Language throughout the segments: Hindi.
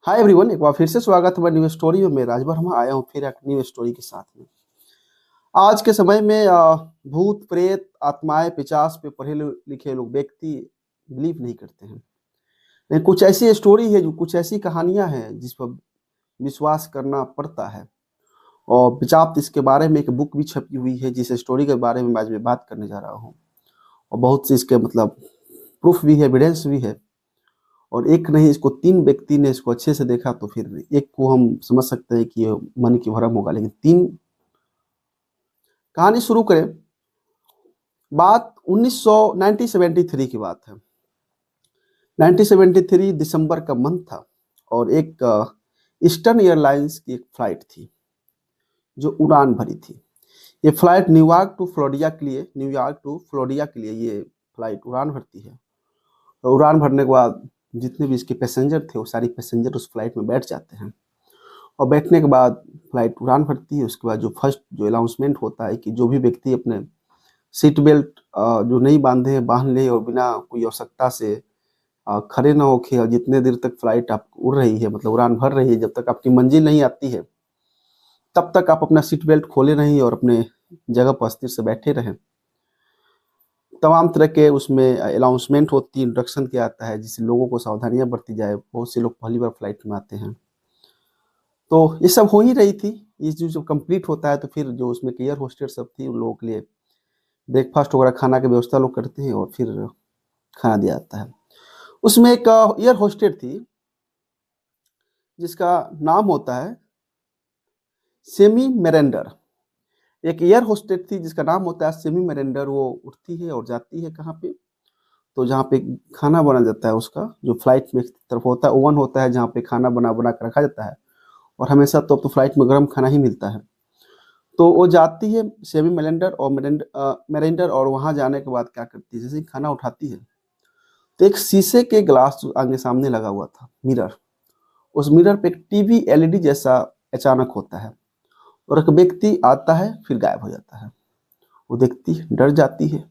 हाय एवरीवन, एक बार फिर से स्वागत है न्यू स्टोरी में। मैं राज वर्मा आया हूँ फिर एक न्यू स्टोरी के साथ में। आज के समय में भूत प्रेत आत्माएं पिशाच पे पढ़े लिखे लोग व्यक्ति बिलीव नहीं करते हैं। लेकिन कुछ ऐसी स्टोरी है, जो कुछ ऐसी कहानियां हैं जिस पर विश्वास करना पड़ता है। और पिशाच इसके बारे में एक बुक भी छपी हुई है, जिस स्टोरी के बारे में आज मैं बात करने जा रहा हूँ। और बहुत सी इसके मतलब प्रूफ भी है, एविडेंस भी है। और एक नहीं, इसको 3 व्यक्ति ने इसको अच्छे से देखा, तो फिर एक को हम समझ सकते हैं कि ये मन की भ्रम होगा, लेकिन 3। कहानी शुरू करें। बात 1973 की बात है। 1973 दिसंबर का मंथ था और एक ईस्टर्न एयरलाइंस की एक फ्लाइट थी जो उड़ान भरी थी। ये फ्लाइट न्यूयॉर्क टू फ्लोरिडा के लिए ये फ्लाइट उड़ान भरती है। तो उड़ान भरने के बाद जितने भी इसके पैसेंजर थे वो सारी पैसेंजर उस फ्लाइट में बैठ जाते हैं। और बैठने के बाद फ्लाइट उड़ान भरती है। उसके बाद जो फर्स्ट जो अनाउंसमेंट होता है कि जो भी व्यक्ति अपने सीट बेल्ट जो नहीं बांधे हैं बांध ले, और बिना कोई आवश्यकता से खड़े ना होके, और जितने देर तक फ्लाइट आप उड़ रही है, मतलब उड़ान भर रही है, जब तक आपकी मंजिल नहीं आती है तब तक आप अपना सीट बेल्ट खोले नहीं और अपने जगह पर स्थिर से बैठे रहें। तमाम तरह के उसमें अनाउंसमेंट होती है, इंस्ट्रक्शन किया जाता है जिससे लोगों को सावधानियां बरती जाए। बहुत से लोग पहली बार फ्लाइट में आते हैं, तो ये सब हो ही रही थी। ये जो जब कंप्लीट होता है तो फिर जो उसमें एयर होस्टेस सब थी, उन लोगों के लिए ब्रेकफास्ट वगैरह खाना की व्यवस्था लोग करते हैं और फिर खाना दिया जाता है। उसमें एक एयर होस्टेस थी जिसका नाम होता है सेमी मेरेंडर। एक एयर होस्टेस थी जिसका नाम होता है सेमी मेरेंडर। वो उठती है और जाती है कहाँ पे, तो जहाँ पे खाना बना जाता है उसका, जो फ्लाइट में एक तरफ होता है ओवन होता है जहाँ पे खाना बना बना कर रखा जाता है। और हमेशा तो अब तो फ्लाइट में गर्म खाना ही मिलता है। तो वो जाती है सेमी मेरेंडर और वहां जाने के बाद क्या करती है, जैसे ही खाना उठाती है तो एक शीशे के ग्लास आगे सामने लगा हुआ था, मिरर। उस मिरर पे एक टीवी एलईडी जैसा अचानक होता है और एक व्यक्ति आता है फिर गायब हो जाता है। वो देखती है, डर जाती है,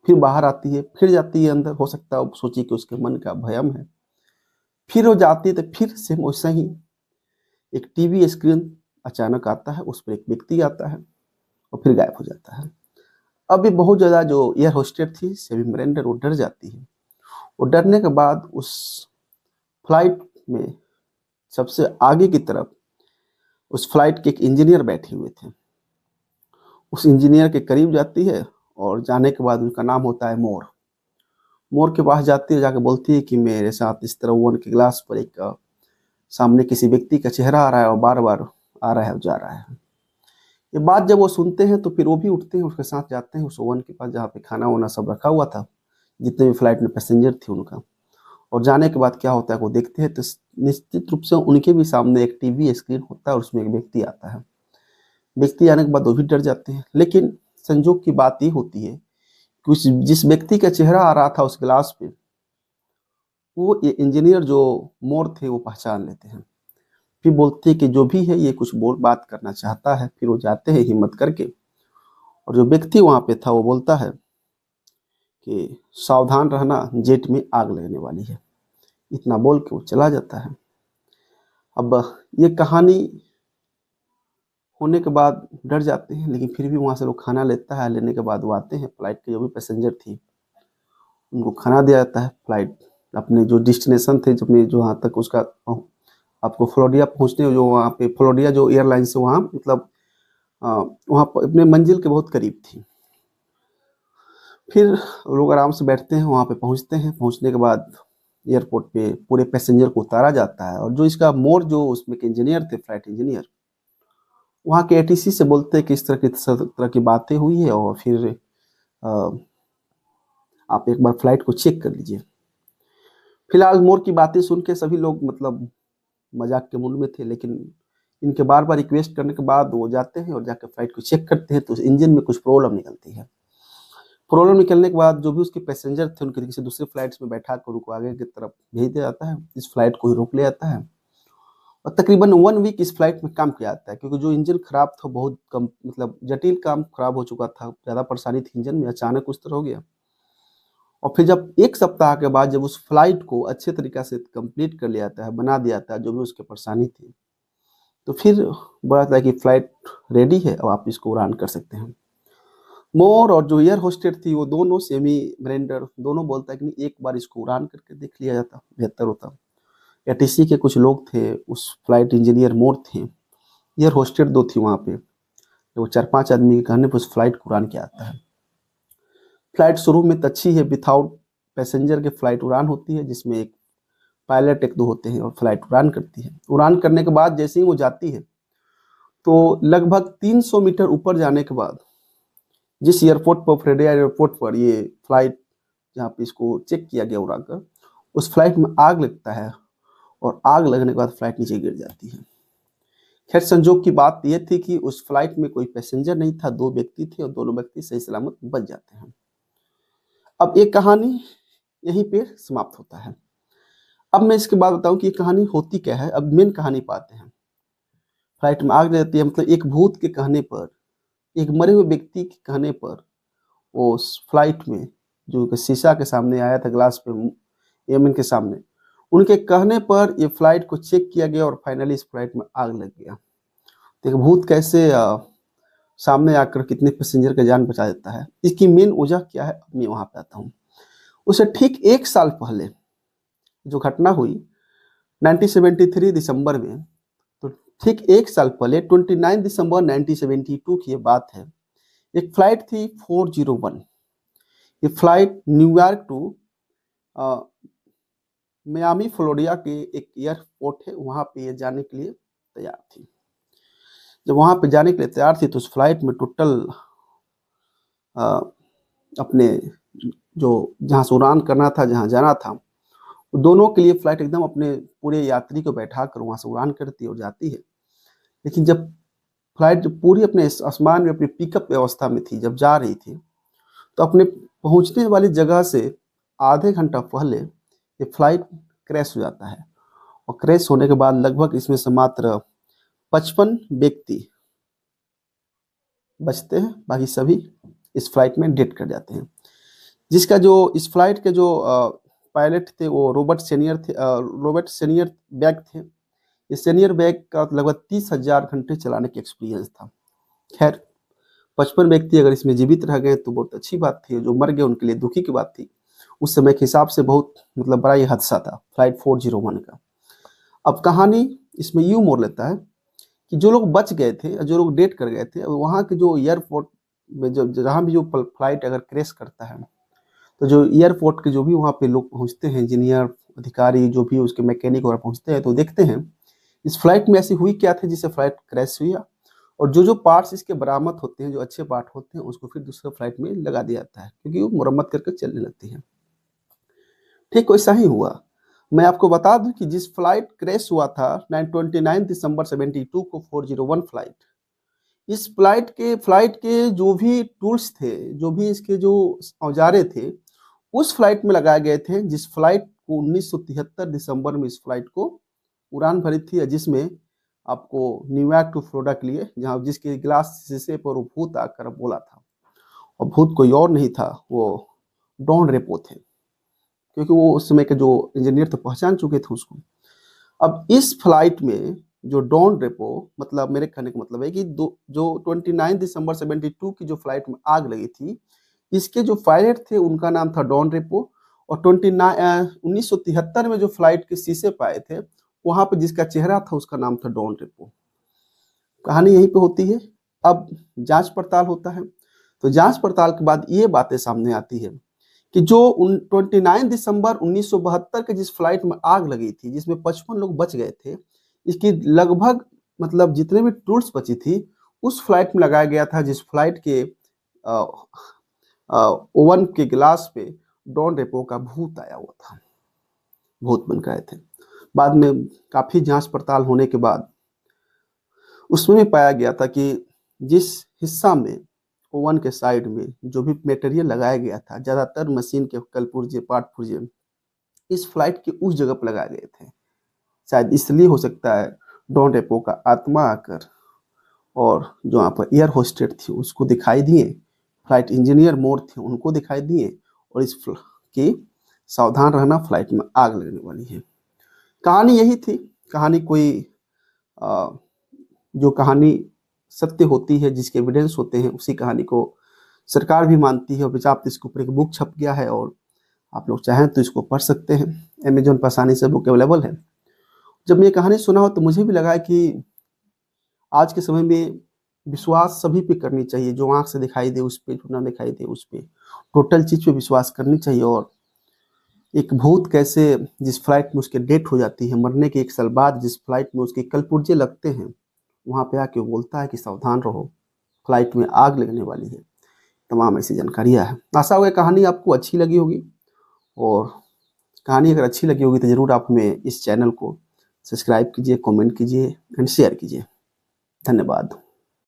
फिर बाहर आती है, फिर जाती है अंदर। हो सकता है वो सोची कि उसके मन का भयम है। फिर वो जाती है तो फिर से वैसा ही एक टीवी स्क्रीन अचानक आता है, उस पर एक व्यक्ति आता है और फिर गायब हो जाता है। अब ये बहुत ज़्यादा जो एयर होस्टेस थी सेवी मरेंडर, वो डर जाती है। वो डरने के बाद उस फ्लाइट में सबसे आगे की तरफ उस फ्लाइट के एक इंजीनियर बैठे हुए थे। उस इंजीनियर के करीब जाती है और जाने के बाद उनका नाम होता है मोर। मोर के पास जाती है, जाके बोलती है कि मेरे साथ इस तरह ओवन के ग्लास पर एक सामने किसी व्यक्ति का चेहरा आ रहा है और बार बार आ रहा है और जा रहा है। ये बात जब वो सुनते हैं तो फिर वो भी उठते हैं, उसके साथ जाते हैं उस ओवन के पास जहाँ पे खाना वाना सब रखा हुआ था, जितने भी फ्लाइट में पैसेंजर थे उनका। और जाने के बाद क्या होता है, वो देखते हैं तो निश्चित रूप से उनके भी सामने एक टीवी स्क्रीन होता है और उसमें एक व्यक्ति आता है। व्यक्ति आने के बाद वो भी डर जाते हैं, लेकिन संजोग की बात ये होती है कि जिस व्यक्ति का चेहरा आ रहा था उस ग्लास पे, वो ये इंजीनियर जो मोर थे वो पहचान लेते हैं। फिर बोलते हैं कि जो भी है ये कुछ बोल बात करना चाहता है। फिर वो जाते हैं हिम्मत करके, और जो व्यक्ति वहां पे था वो बोलता है कि सावधान रहना, जेट में आग लगने वाली है। इतना बोल के वो चला जाता है। अब ये कहानी होने के बाद डर जाते हैं, लेकिन फिर भी वहां से लोग खाना लेता है। लेने के बाद वो आते हैं, फ्लाइट के जो भी पैसेंजर थी उनको खाना दिया जाता है। फ्लाइट अपने जो डेस्टिनेशन थे, अपने जो वहाँ तक उसका आपको फ्लोरिडा पहुँचने, जो वहाँ पे फ्लोरिडा जो एयरलाइन से वहाँ मतलब वहाँ पर अपने मंजिल के बहुत करीब थी। फिर लोग आराम से बैठते हैं, वहाँ पे पहुँचते हैं। पहुँचने के बाद एयरपोर्ट पे पूरे पैसेंजर को उतारा जाता है। और जो इसका मोर जो उसमें के इंजीनियर थे, फ्लाइट इंजीनियर, वहाँ के एटीसी से बोलते हैं कि इस तरह की बातें हुई है और फिर अ, आप एक बार फ्लाइट को चेक कर लीजिए। फिलहाल मोर की बातें सुन के सभी लोग मतलब मजाक के मूड में थे, लेकिन इनके बार बार रिक्वेस्ट करने के बाद वो जाते हैं और जाकर फ्लाइट को चेक करते हैं तो इंजन में कुछ प्रॉब्लम निकलती है। प्रॉब्लम निकलने के बाद जो भी उसके पैसेंजर थे उनके किसी दूसरे फ्लाइट्स में बैठा कर उनको आगे की तरफ भेज दिया जाता है। इस फ्लाइट को ही रोक लिया जाता है और तकरीबन 1 वीक इस फ्लाइट में काम किया जाता है, क्योंकि जो इंजन खराब था बहुत कम मतलब जटिल काम खराब हो चुका था, ज़्यादा परेशानी थी इंजन में, अचानक उस तरह हो गया। और फिर जब 1 सप्ताह के बाद जब उस फ्लाइट को अच्छे तरीक़े से कंप्लीट कर लिया जाता है, बना दिया जाता है, जो भी उसकी परेशानी थी, तो फिर बोला जाता है कि फ्लाइट रेडी है, अब आप इसको उड़ान कर सकते हैं। मोर और जो एयर होस्टेस थी वो दोनों सेमी मेरेंडर दोनों बोलता है कि नहीं, एक बार इसको उड़ान करके देख लिया जाता, बेहतर होता। एटीसी के कुछ लोग थे, उस फ्लाइट इंजीनियर मोर थे, एयर होस्टेस 2 थी वहाँ पे, वो 4-5 आदमी के कहने पे उस फ्लाइट को उड़ान किया जाता है। फ्लाइट शुरू में तो अच्छी है, विथआउट पैसेंजर के फ्लाइट उड़ान होती है, जिसमें एक पायलट 1-2 होते हैं और फ्लाइट उड़ान करती है। उड़ान करने के बाद जैसे ही वो जाती है, तो लगभग 300 मीटर ऊपर जाने के बाद जिस एयरपोर्ट पर फ्रेडे एयरपोर्ट पर ये फ्लाइट जहाँ पे इसको चेक किया गया उड़ाकर, उस फ्लाइट में आग लगता है और आग लगने के बाद फ्लाइट नीचे गिर जाती है। खैर संजोग की बात यह थी कि उस फ्लाइट में कोई पैसेंजर नहीं था, 2 व्यक्ति थे और दोनों व्यक्ति सही सलामत बच जाते हैं। अब एक कहानी यहीं पे समाप्त होता है। अब मैं इसके बाद बताऊं कि ये कहानी होती क्या है। अब मेन कहानी पाते हैं। फ्लाइट में आग लगती है, मतलब एक भूत के कहने पर, एक मरे हुए व्यक्ति के कहने पर, वो उस फ्लाइट में जो शीशा के सामने आया था, ग्लास पे एयरमैन के सामने, उनके कहने पर ये फ्लाइट को चेक किया गया और फाइनली इस फ्लाइट में आग लग गया। तो एक भूत कैसे सामने आकर कितने पैसेंजर का जान बचा देता है, इसकी मेन वजह क्या है, मैं वहां पे आता हूँ। उसे ठीक 1 साल पहले जो घटना हुई 1973 दिसंबर में, तो ठीक 1 साल पहले 29 दिसंबर 1972 की ये बात है। एक फ्लाइट थी 401। ये flight New York to Miami Florida के एक एयरपोर्ट है, वहाँ पे ये जाने के लिए तैयार थी। जब वहाँ पे जाने के लिए तैयार थी तो उस फ्लाइट में टोटल अपने जो जहाँ से उड़ान करना था, जहाँ जाना था, दोनों के लिए फ्लाइट एकदम अपने पूरे यात्री को बैठा कर वहाँ से उड़ान करती है और जाती है। लेकिन जब फ्लाइट जब पूरी अपने आसमान में अपनी पिकअप व्यवस्था में थी, जब जा रही थी, तो अपने पहुँचने वाली जगह से आधे घंटा पहले ये फ्लाइट क्रैश हो जाता है। और क्रैश होने के बाद लगभग इसमें से मात्र 55 व्यक्ति बचते हैं, बाकी सभी इस फ्लाइट में डेड कर जाते हैं। जिसका जो इस फ्लाइट के जो पायलट थे वो रॉबर्ट सेनियर बैग थे। इस सेनियर बैग का लगभग 30,000 घंटे चलाने की एक्सपीरियंस था। खैर 55 व्यक्ति अगर इसमें जीवित रह गए तो बहुत अच्छी बात थी, जो मर गए उनके लिए दुखी की बात थी। उस समय के हिसाब से बहुत मतलब बड़ा ये हादसा था फ्लाइट 401 का। अब कहानी इसमें यूं मोड़ लेता है कि जो लोग बच गए थे, जो लोग डेट कर गए थे, वहाँ के जो एयरपोर्ट में जहाँ भी जो फ्लाइट अगर क्रैश करता है, तो जो एयरपोर्ट के जो भी वहाँ पे लोग पहुँचते हैं, इंजीनियर अधिकारी जो भी उसके मैकेनिक वगैरह पहुँचते हैं, तो देखते हैं इस फ्लाइट में ऐसी हुई क्या थी जिससे फ्लाइट क्रैश हुई। और जो पार्ट्स इसके बरामद होते हैं, जो अच्छे पार्ट होते हैं, उसको फिर दूसरे फ्लाइट में लगा दिया जाता है, क्योंकि वो मुरम्मत करके चलने लगती है। ठीक वैसा ही हुआ। मैं आपको बता दूं कि जिस फ्लाइट क्रैश हुआ था 29 दिसंबर 72 को 401 फ्लाइट, इस फ्लाइट के जो भी टूल्स थे, जो भी इसके जो औजारे थे, उस फ्लाइट में लगाए गए थे, जिस फ्लाइट को 1973 दिसंबर में इस फ्लाइट को उड़ान भरी थी, जिसमें आपको न्यूयॉर्क टू फ्लोरिडा के लिए, जहाँ जिसके ग्लास शीशे पर वो भूत आकर बोला था, और भूत कोई और नहीं था, वो डॉन रेपो थे, क्योंकि वो उस समय के जो इंजीनियर थे पहचान चुके थे उसको। अब इस फ्लाइट में जो डॉन रेपो, मतलब मेरे कहने का मतलब है कि जो 29 दिसंबर 72 की जो फ्लाइट में आग लगी थी, इसके जो पायलट थे उनका नाम था डॉन रेपो। और 1973 में जो फ्लाइट के शीशे पाए थे, वहां पे जिसका चेहरा था उसका नाम था डॉन रेपो। कहानी यहीं पे होती है। अब जांच पड़ताल होता है, तो जांच पड़ताल के बाद ये बातें सामने आती है कि जो 29 दिसंबर 1972 के जिस फ्लाइट में आग लगी थी, जिसमें 55 लोग बच गए थे, इसकी लगभग मतलब जितने भी टूल्स बची थी, उस फ्लाइट में लगाया गया था, जिस फ्लाइट के ओवन के गिलास पे डॉन रेपो का भूत आया हुआ था, भूत बन गए थे। बाद में काफी जांच पड़ताल होने के बाद उसमें भी पाया गया था कि जिस हिस्सा में ओवन के साइड में जो भी मटेरियल लगाया गया था, ज्यादातर मशीन के कल पुर्जे, पार्ट पुर्जे इस फ्लाइट के उस जगह पर लगाए गए थे। शायद इसलिए हो सकता है डॉन रेपो का आत्मा आकर और जो वहाँ पर एयर होस्टेस थी उसको दिखाई दिए, फ्लाइट इंजीनियर मोर थे उनको दिखाई दिए, और इस कि सावधान रहना, फ्लाइट में आग लगने वाली है। कहानी यही थी। कहानी कोई जो कहानी सत्य होती है, जिसके एविडेंस होते हैं, उसी कहानी को सरकार भी मानती है। और बेचाप इसके ऊपर एक बुक छप गया है और आप लोग चाहें तो इसको पढ़ सकते हैं। अमेजोन पर आसानी से बुक अवेलेबल है। जब मैं ये कहानी सुना हो तो मुझे भी लगा कि आज के समय में विश्वास सभी पे करनी चाहिए। जो आँख से दिखाई दे उस पे, जो ना दिखाई दे उस पे, टोटल चीज़ पे विश्वास करनी चाहिए। और एक भूत कैसे जिस फ्लाइट में उसकी डेथ हो जाती है, मरने के 1 साल बाद जिस फ्लाइट में उसके कलपुर्जे लगते हैं, वहाँ पे आके वो बोलता है कि सावधान रहो, फ्लाइट में आग लगने वाली है। तमाम ऐसी जानकारियाँ हैं। आशा है कहानी आपको अच्छी लगी होगी। और कहानी अगर अच्छी लगी होगी तो ज़रूर आप हमें इस चैनल को सब्सक्राइब कीजिए, कमेंट कीजिए एंड शेयर कीजिए। धन्यवाद।